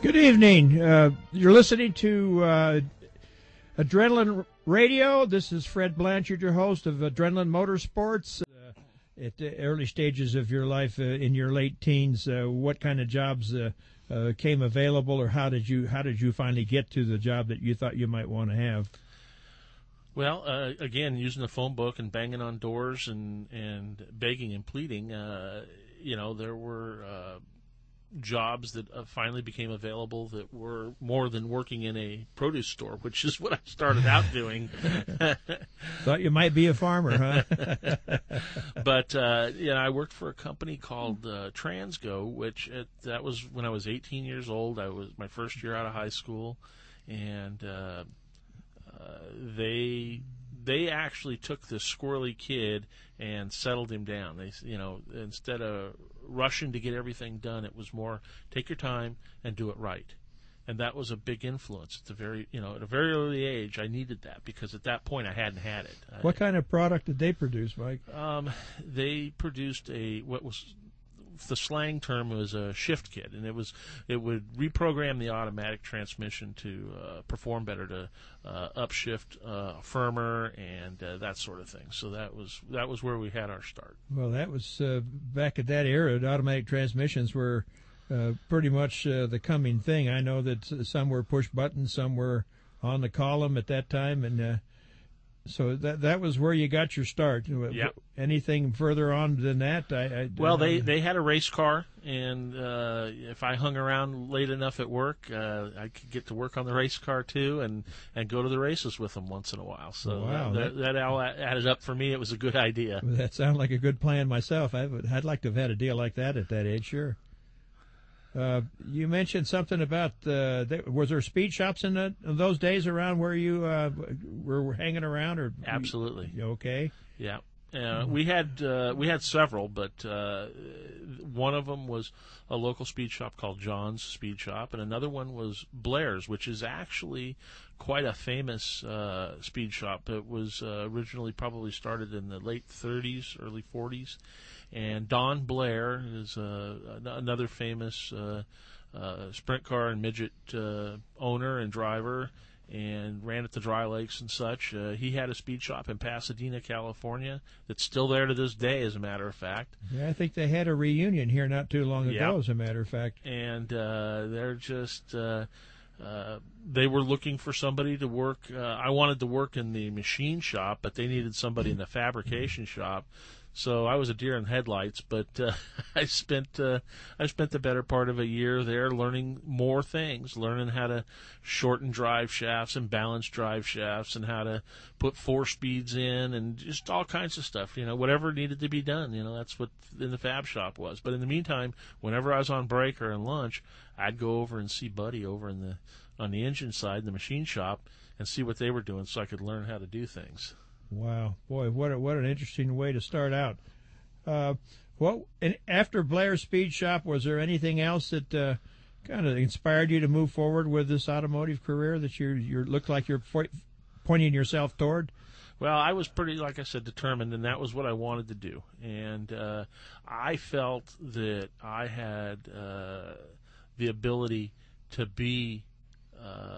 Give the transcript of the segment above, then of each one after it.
Good evening. You're listening to Adrenaline Radio. This is Fred Blanchard, your host of Adrenaline Motorsports. At the early stages of your life, in your late teens, what kind of jobs came available, or how did you finally get to the job that you thought you might want to have? Well, again, using the phone book and banging on doors and begging and pleading, there were jobs that finally became available that were more than working in a produce store, which is what I started out doing. Thought you might be a farmer, huh? But I worked for a company called Transgo, which that was when I was 18 years old. I was my first year out of high school, and they actually took this squirrely kid and settled him down. They, instead of rushing to get everything done, it was more take your time and do it right. And that was a big influence at a very early age. I needed that because at that point I hadn't had it. What kind of product did they produce, Mike? They produced what was the slang term was a shift kit, and it would reprogram the automatic transmission to perform better, to upshift firmer, and that sort of thing. So that was where we had our start. Well, that was back at that era. Automatic transmissions were pretty much the coming thing. I know that some were push buttons, some were on the column at that time, and so that was where you got your start. Yep. Anything further on than that? They had a race car, and if I hung around late enough at work, I could get to work on the race car too, and go to the races with them once in a while. So wow, that all added up for me. It was a good idea. That sounded like a good plan myself. I'd like to have had a deal like that at that age, sure. You mentioned something about was there speed shops in those days around where you were hanging around? Or absolutely. Okay. Yeah. We had several, but one of them was a local speed shop called John's Speed Shop, and another one was Blair's, which is actually quite a famous speed shop. It was originally probably started in the late 30s, early 40s. And Don Blair is another famous sprint car and midget owner and driver, and ran at the dry lakes and such. He had a speed shop in Pasadena, California, that's still there to this day, as a matter of fact. Yeah, I think they had a reunion here not too long ago, as a matter of fact. And they're just they were looking for somebody to work. I wanted to work in the machine shop, but they needed somebody in the fabrication shop. So I was a deer in headlights, but I spent the better part of a year there learning more things, learning how to shorten drive shafts and balance drive shafts, and how to put 4 speeds in, and just all kinds of stuff. Whatever needed to be done. That's what in the fab shop was. But in the meantime, whenever I was on break or in lunch, I'd go over and see Buddy over on the engine side in the machine shop and see what they were doing, so I could learn how to do things. Wow, boy, what an interesting way to start out. And after Blair's Speed Shop, was there anything else that kind of inspired you to move forward with this automotive career that you look like you're pointing yourself toward? Well, I was pretty, like I said, determined, and that was what I wanted to do. And I felt that I had the ability to be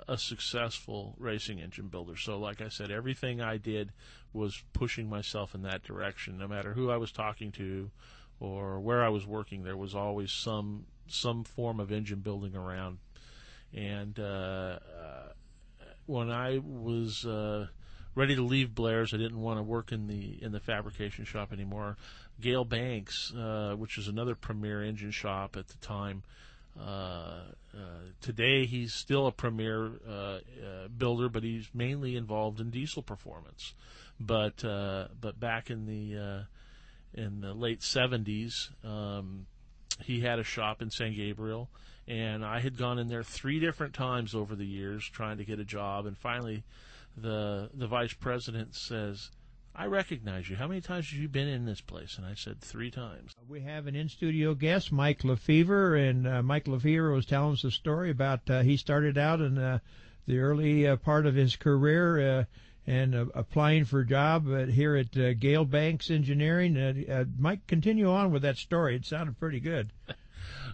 a successful racing engine builder. So like I said, everything I did was pushing myself in that direction. No matter who I was talking to or where I was working, there was always some form of engine building around. And when I was ready to leave Blair's, I didn't want to work in the fabrication shop anymore. Gale Banks, which is another premier engine shop at the time, today he's still a premier builder, but he's mainly involved in diesel performance. But back in the late 70s, he had a shop in San Gabriel, and I had gone in there 3 different times over the years trying to get a job, and finally the vice president says, "I recognize you. How many times have you been in this place?" And I said 3 times. We have an in-studio guest, Mike Lefevre, and Mike Lefevre was telling us a story about he started out in the early part of his career and applying for a job here at Gale Banks Engineering. Mike, continue on with that story. It sounded pretty good.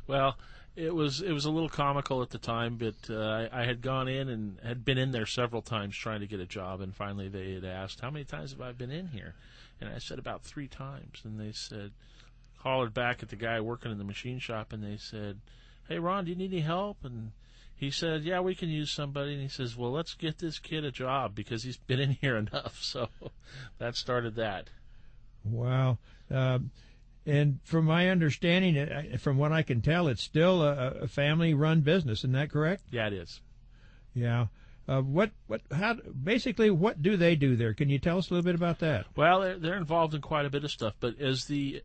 Well, It was a little comical at the time, but I had gone in and had been in there several times trying to get a job, and finally they had asked, how many times have I been in here? And I said about 3 times, and they said, hollered back at the guy working in the machine shop, and they said, hey, Ron, do you need any help? And he said, yeah, we can use somebody. And he says, well, let's get this kid a job because he's been in here enough. So that started that. Wow. And from my understanding, from what I can tell, it's still a family-run business. Isn't that correct? Yeah, it is. Yeah. Basically, what do they do there? Can you tell us a little bit about that? Well, they're involved in quite a bit of stuff, but as the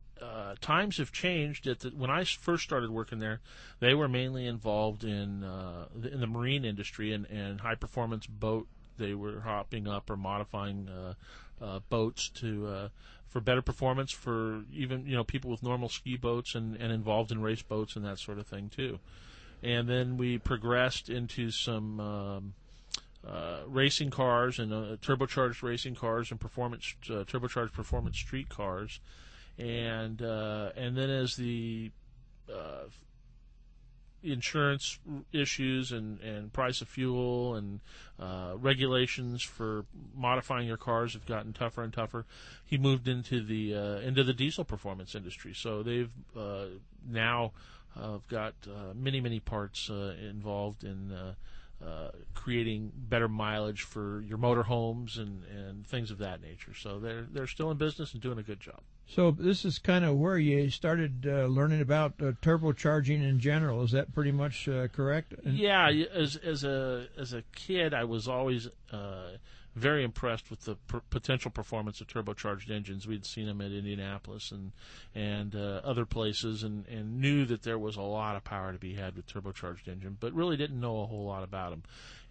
times have changed, when I first started working there, they were mainly involved in the marine industry and high-performance boat. They were hopping up or modifying boats for better performance for even people with normal ski boats and involved in race boats and that sort of thing too. And then we progressed into some racing cars and turbocharged racing cars and turbocharged performance street cars, and then as the insurance issues and price of fuel and regulations for modifying your cars have gotten tougher and tougher, he moved into the diesel performance industry. So they've now got many parts involved in creating better mileage for your motorhomes and things of that nature. So they're still in business and doing a good job. So this is kind of where you started learning about turbocharging in general. Is that pretty much correct? Yeah, as a kid, I was always very impressed with the potential performance of turbocharged engines. We'd seen them at Indianapolis and other places, and knew that there was a lot of power to be had with turbocharged engine, but really didn't know a whole lot about them.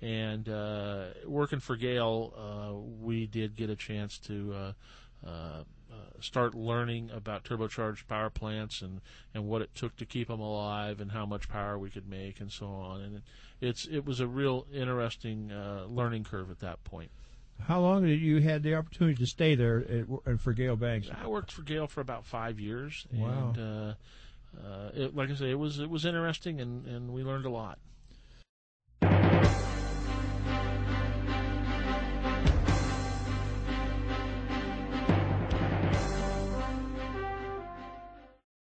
And working for Gale, we did get a chance to start learning about turbocharged power plants and what it took to keep them alive and how much power we could make and so on. And it was a real interesting learning curve at that point. How long did you had the opportunity to stay there for Gale Banks? I worked for Gale for about 5 years. Wow. And like I say, it was interesting, and we learned a lot.